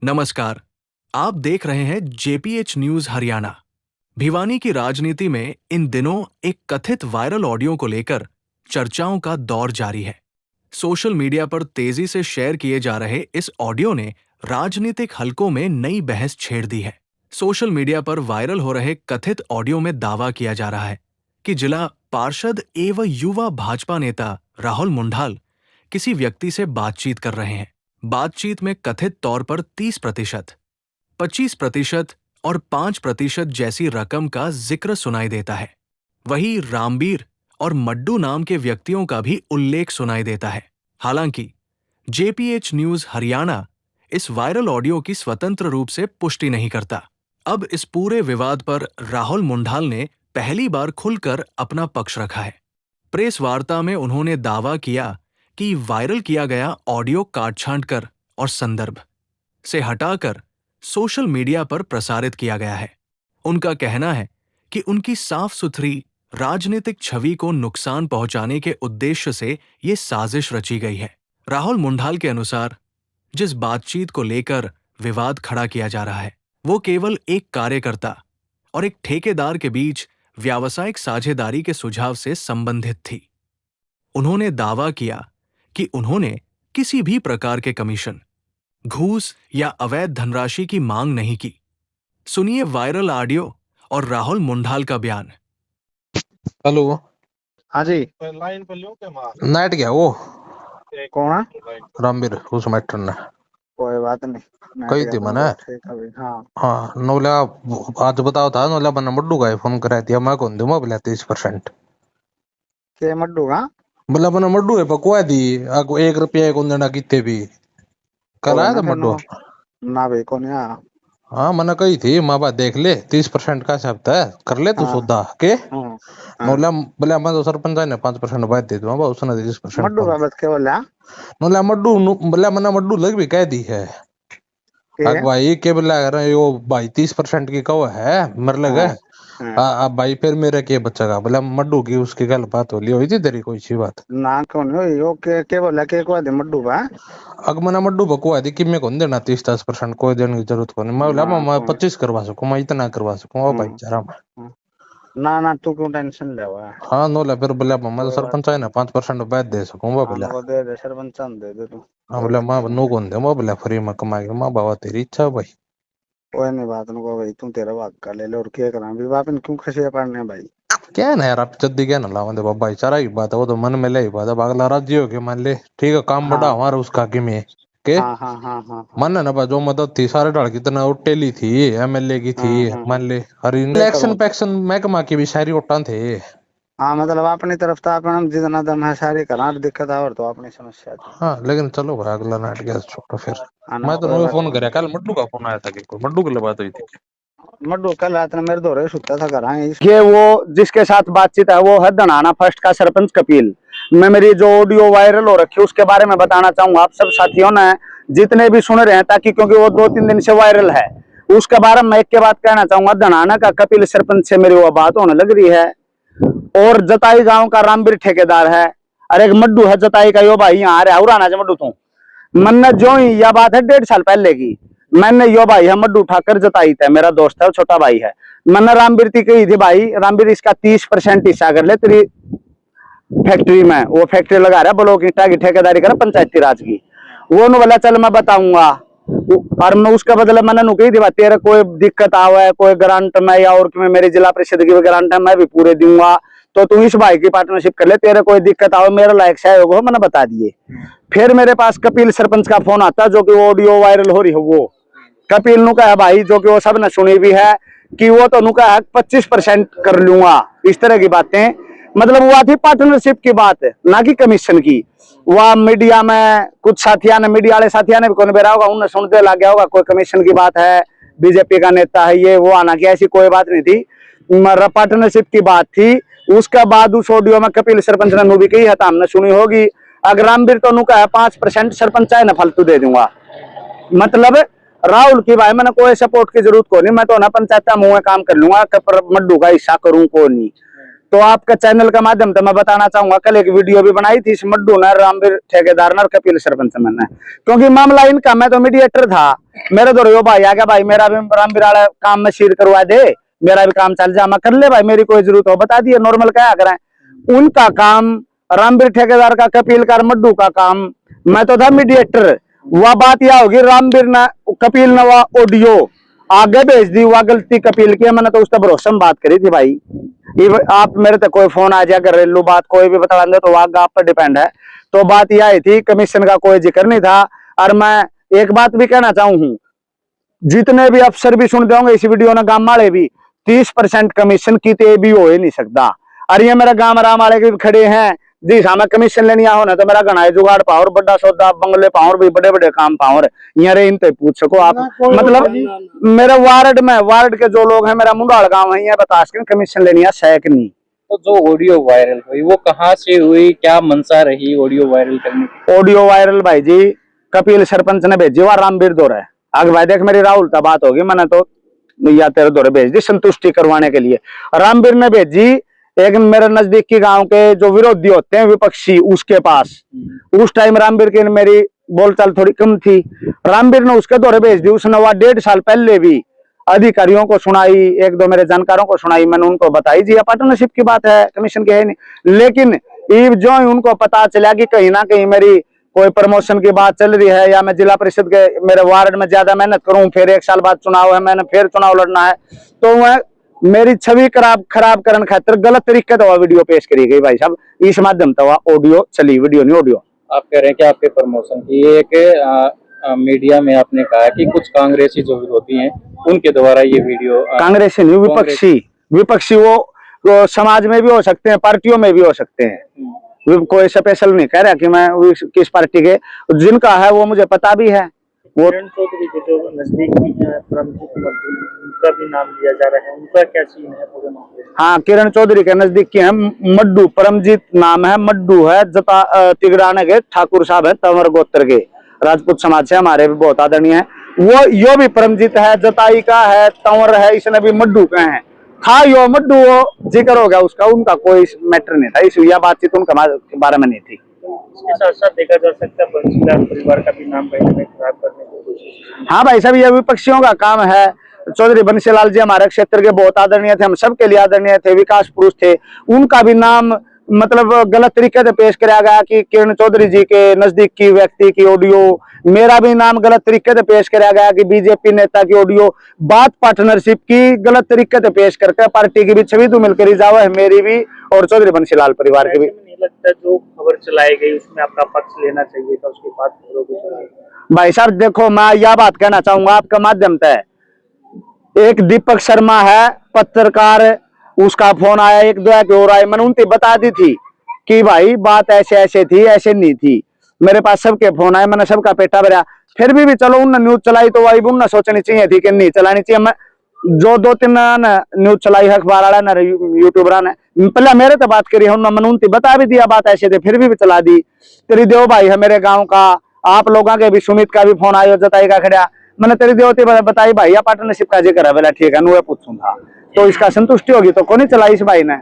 नमस्कार। आप देख रहे हैं जेपीएच न्यूज हरियाणा। भिवानी की राजनीति में इन दिनों एक कथित वायरल ऑडियो को लेकर चर्चाओं का दौर जारी है। सोशल मीडिया पर तेजी से शेयर किए जा रहे इस ऑडियो ने राजनीतिक हलकों में नई बहस छेड़ दी है। सोशल मीडिया पर वायरल हो रहे कथित ऑडियो में दावा किया जा रहा है कि जिला पार्षद एवं युवा भाजपा नेता राहुल मुंडाल किसी व्यक्ति से बातचीत कर रहे हैं। बातचीत में कथित तौर पर 30%, 25% और 5% जैसी रकम का जिक्र सुनाई देता है। वहीं रामबीर और मड्डू नाम के व्यक्तियों का भी उल्लेख सुनाई देता है। हालांकि जेपीएच न्यूज हरियाणा इस वायरल ऑडियो की स्वतंत्र रूप से पुष्टि नहीं करता। अब इस पूरे विवाद पर राहुल मुंडाल ने पहली बार खुलकर अपना पक्ष रखा है। प्रेस वार्ता में उन्होंने दावा किया कि वायरल किया गया ऑडियो काट छांट कर और संदर्भ से हटाकर सोशल मीडिया पर प्रसारित किया गया है। उनका कहना है कि उनकी साफ सुथरी राजनीतिक छवि को नुकसान पहुंचाने के उद्देश्य से ये साजिश रची गई है। राहुल मुंडाल के अनुसार जिस बातचीत को लेकर विवाद खड़ा किया जा रहा है वो केवल एक कार्यकर्ता और एक ठेकेदार के बीच व्यावसायिक साझेदारी के सुझाव से संबंधित थी। उन्होंने दावा किया कि उन्होंने किसी भी प्रकार के कमीशन, घूस या अवैध धनराशि की मांग नहीं की। सुनिए वायरल ऑडियो और राहुल मुंडाल का बयान। हेलो। हाँ जी। लाइन पर लो क्या नाइट गया वो कौन है? रामबीर उस मैटर ने कोई बात नहीं। कही थी मैंने। हाँ नोला आज बताओ था नोला बना मड्डू का फोन करा दिया मैं कौन दूंगा बोला 30% के मड्डू का बोला बना मड्डू है पकवा दी आको 1 रुपया को देना कितने भी कल आया था मड्डू ना भाई कौन है? हाँ मैंने कही थी माँ बाप देख ले 30% का शब्द है कर ले तू सौदा के नोला बोला मैं तो सरपंच है ना 5% बात दे दूंगा उसने 30% मड्डू का बात क्या बोला? नोला मड्डू बोला मैंने मड्डू लग भी कह दी है भाई के बोला यो भाई 30% की कहो है मेरे लगे अब भाई फिर मेरा के बचेगा बोला मड्डू की उसकी गल बात हो ली हुई थी तेरी कोई सी बात ना कौन हो यो के बोला के को दे मड्डू बा अग मना मड्डू बकवा दी कि मैं कौन देना 30-10% कोई देने की जरूरत को नहीं मैं बोला मैं 25 करवा सकूं मैं इतना करवा सकूं ओ भाईचारा में ना तू क्यों टेंशन ले हुआ? हाँ नोला फिर बोला मैं तो सरपंच है ना 5% बैठ दे सकूं वो बोला दे दे सरपंच दे दे तू। हाँ बोला मैं नो कौन दे मैं बोला फ्री में कमा के मां बाबा तेरी इच्छा भाई कोई नहीं बात नको भाई तू तेरा भाग का ले ले और क्या करा भी बाप क्यों खसे पड़ने भाई क्या ना यार आप जल्दी क्या ना लावा दे भाईचारा की बात है वो तो मन में ले बात है अगला राज्य हो गया मान ले ठीक है काम बड़ा हमारा उसका कि में के मन है ना जो मदद थी सारे डाल कितना टेली थी एमएलए की थी मान ले हर इलेक्शन पैक्शन महकमा की भी सारी वोटां थे। हाँ मतलब अपनी तरफ तो अपन जितना दम है सारी करा दिक्कत और तो अपनी समस्या थी। हाँ लेकिन चलो भाई अगला नाट गया छोटो फिर मैं तो फोन कराया कल मड्डू का फोन आया था कि मड्डू की बात हुई थी मड्डू कल रात में मेरे दौरे सुता था करा ये वो जिसके साथ बातचीत है वो है धनाना फर्स्ट का सरपंच कपिल। मैं मेरी जो ऑडियो वायरल हो रखी है उसके बारे में बताना चाहूंगा आप सब साथियों ने जितने भी सुन रहे हैं ताकि क्योंकि वो 2-3 दिन से वायरल है उसके बारे में एक के बात कहना चाहूंगा। धनाना का कपिल सरपंच से मेरी वो बात होने लग रही है और जताई गांव का रामबीर ठेकेदार है और एक मड्डू है जताई का यो भाई यहाँ रहा उड़ाना मड्डू तू मन्ने जो ही यह बात है 1.5 साल पहले की मैंने यो भाई है मड्डू ठाकर जताई था मेरा दोस्त है छोटा भाई है मैंने रामबीर की कही थी भाई रामबीर इसका 30% हिस्सा कर ले तेरी फैक्ट्री में वो फैक्ट्री लगा रहा ब्लॉक ईटा की ठेकेदारी कर पंचायती राज की वो नु बोला चल मैं बताऊंगा और मैं उसका बदला मैंने नु कही थी भाई तेरे कोई दिक्कत आवा है कोई ग्रांट में या और मेरी जिला परिषद की ग्रांट है मैं भी पूरे दूंगा तो तू इस भाई की पार्टनरशिप कर ले तेरे कोई दिक्कत आओ मेरा लायक सहयोग हो मैंने बता दिए। फिर मेरे पास कपिल सरपंच का फोन आता जो कि ऑडियो वायरल हो रही है वो कपिल नु कहा भाई जो कि वो सब ने सुनी भी है कि वो तो नु कहा 25% कर लूंगा इस तरह की बातें मतलब वो थी पार्टनरशिप की बात ना कि कमीशन की। वह मीडिया में कुछ साथिया ने मीडिया वाले साथिया ने भी कौन बेरा होगा उन्हें सुनते लग गया होगा कोई कमीशन की बात है बीजेपी का नेता है ये वो आना की ऐसी कोई बात नहीं थी पार्टनरशिप की बात थी। उसके बाद उस ऑडियो में कपिल सरपंच ने भी कही है तो हमने सुनी होगी अगर रामबीर तो नु कहा 5% सरपंच है ना फालतू दे दूंगा मतलब राहुल की भाई मैंने कोई सपोर्ट की जरूरत को नहीं मैं तो ना पंचायत मुंह में काम कर लूंगा मड्डू का हिस्सा करूं को नहीं तो आपका चैनल का माध्यम से मैं बताना चाहूंगा, कल एक वीडियो भी बनाई थी इस मड्डू ने, रामवीर ठेकेदार ने, कपिल सरपंच मैंने, क्योंकि मामला इनका, मैं तो मीडिएटर था, मेरे तो यो भाई आ गया, भाई मेरा भी रामवीर वाला काम में शीर करवा दे, मेरा भी काम चल जा, मैं कर ले भाई, मेरी कोई जरूरत हो बता दिए, नॉर्मल क्या करें। उनका काम रामवीर ठेकेदार का, कपिल का, मड्डू का काम, मैं तो था मीडिएटर। वह बात यह होगी, रामवीर ने, कपिल ने वह ऑडियो आगे भेज दी, वह गलती कपिल की, मैंने तो उसका भरोसा में बात करी थी भाई। आप मेरे तक कोई फोन आ जाए, घरेलू बात कोई भी बता दें तो वह आप पर डिपेंड है। तो बात यह आई थी, कमीशन का कोई जिक्र नहीं था। और मैं एक बात भी कहना चाहूँ, जितने भी अफसर भी सुन दोगे इस वीडियो ने, गांव वाले भी, 30% कमीशन की भी हो ही नहीं सकता। और ये मेरा गांव राम वाले के भी खड़े हैं जी, हमें कमीशन लेनी आओ ना तो मेरा घना जुगाड़ पाओ, बड़ा सौदा बंगले पाओ, भी बड़े बड़े काम पाओ, यहाँ इनसे पूछ सको आप। मतलब मेरे वार्ड में, वार्ड के जो लोग हैं, मेरा मुंडाल गांव है, बता सकें कमीशन लेनी है सैक नहीं। तो जो ऑडियो वायरल हुई वो कहाँ से हुई, क्या मंशा रही ऑडियो वायरल करने की? ऑडियो वायरल भाई जी कपिल सरपंच ने भेजी, वह रामवीर दौरे। आगे भाई देख, मेरी राहुल तक बात होगी, मैंने तो या तेरे दौरे भेज दी संतुष्टि करवाने के लिए। रामवीर ने भेजी एक मेरे नजदीक के गांव के जो विरोधी होते हैं, विपक्षी, उसके पास। उस टाइम रामवीर की मेरी बोलचाल थोड़ी कम थी, रामवीर ने उसके दौरे भेज दी। उसने वह 1.5 साल पहले भी अधिकारियों को सुनाई, एक दो मेरे जानकारों को सुनाई, मैंने उनको बताई जी पार्टनरशिप की बात है, कमीशन की है नहीं। लेकिन जो ही उनको पता चला कि कहीं ना कहीं मेरी कोई प्रमोशन की बात चल रही है, या मैं जिला परिषद के मेरे वार्ड में ज्यादा मेहनत करूं, फिर 1 साल बाद चुनाव है, मैंने फिर चुनाव लड़ना है, तो वह मेरी छवि खराब करने खातिर गलत तरीके से वीडियो पेश करी गई भाई साहब। इस माध्यम से ऑडियो चली, वीडियो नहीं ऑडियो। आप कह रहे हैं कि आपके प्रमोशन की एक मीडिया में आपने कहा कि कुछ कांग्रेसी जो विरोधी हैं उनके द्वारा ये वीडियो, कांग्रेसी नहीं, विपक्षी वो समाज में भी हो सकते हैं, पार्टियों में भी हो सकते हैं, कोई स्पेशल नहीं कह रहा कि मैं किस पार्टी के, जिनका है वो मुझे पता भी है। वो किरण चौधरी के जो नजदीकी हैं, उनका भी नाम लिया जा रहा है, उनका क्या सीन है पूरे मामले में? हाँ, किरण चौधरी के नजदीकी है, मड्डू, परमजीत नाम है, मड्डू है, जता तिगराने के ठाकुर साहब है, तंवर गोत्र के, राजपूत समाज से हमारे भी बहुत आदरणीय है। वो यो भी परमजीत है, जताई का है, तंवर है, इसने भी मड्डू का है, था यो मड्डू, वो जिक्र हो गया उसका, उनका कोई मैटर नहीं था, इसलिए बातचीत उनका बारे में नहीं थी। इसके साथ साथ देखा जा सकता है बंसीलाल परिवार का भी नाम कहीं में खराब करने की कोशिश। हाँ भाई साहब, ये विपक्षियों का काम है। चौधरी बंसीलाल जी हमारे क्षेत्र के बहुत आदरणीय थे, हम सबके लिए आदरणीय थे, विकास पुरुष थे, उनका भी नाम मतलब गलत तरीके से पेश किया गया कि किरण चौधरी जी के नजदीक की व्यक्ति की ऑडियो, मेरा भी नाम गलत तरीके से पेश किया गया कि बीजेपी नेता की ऑडियो, बात पार्टनरशिप की गलत तरीके से पेश करके पार्टी की भी छवि तो मिलकर जावा है, मेरी भी और चौधरी बंसीलाल परिवार की भी। नहीं लगता जो खबर चलाई गई उसमें आपका पक्ष लेना चाहिए था, उसके बाद भाई साहब देखो, मैं यह बात कहना चाहूंगा आपका माध्यम से, एक दीपक शर्मा है पत्रकार, उसका फोन आया, एक दो की और आए, मैंने उनसे बता दी थी कि भाई बात ऐसे ऐसे थी, ऐसे नहीं थी, मेरे पास सबके फोन आए, मैंने सबका पेटा भरा, फिर भी चलो उनने न्यूज चलाई तो वही उनने सोचनी चाहिए थी कि नहीं चलानी चाहिए। मैं जो 2-3 न्यूज चलाई अखबार वाला ना यूट्यूबर ने, पहले मेरे तो बात करी, मैंने उनसे बता भी दिया बात ऐसे थे, फिर भी चला दी। तेरी देव भाई है मेरे गाँव का, आप लोगों के भी, सुमित का भी फोन आयो, जताई का खड़ा, मैंने तेरी देवती बताई भाई पार्टनरशिप का जिक्र है, बोला ठीक है, नुए पूछूं था, तो इसका संतुष्टि होगी तो कौन चलाई इस भाई ने।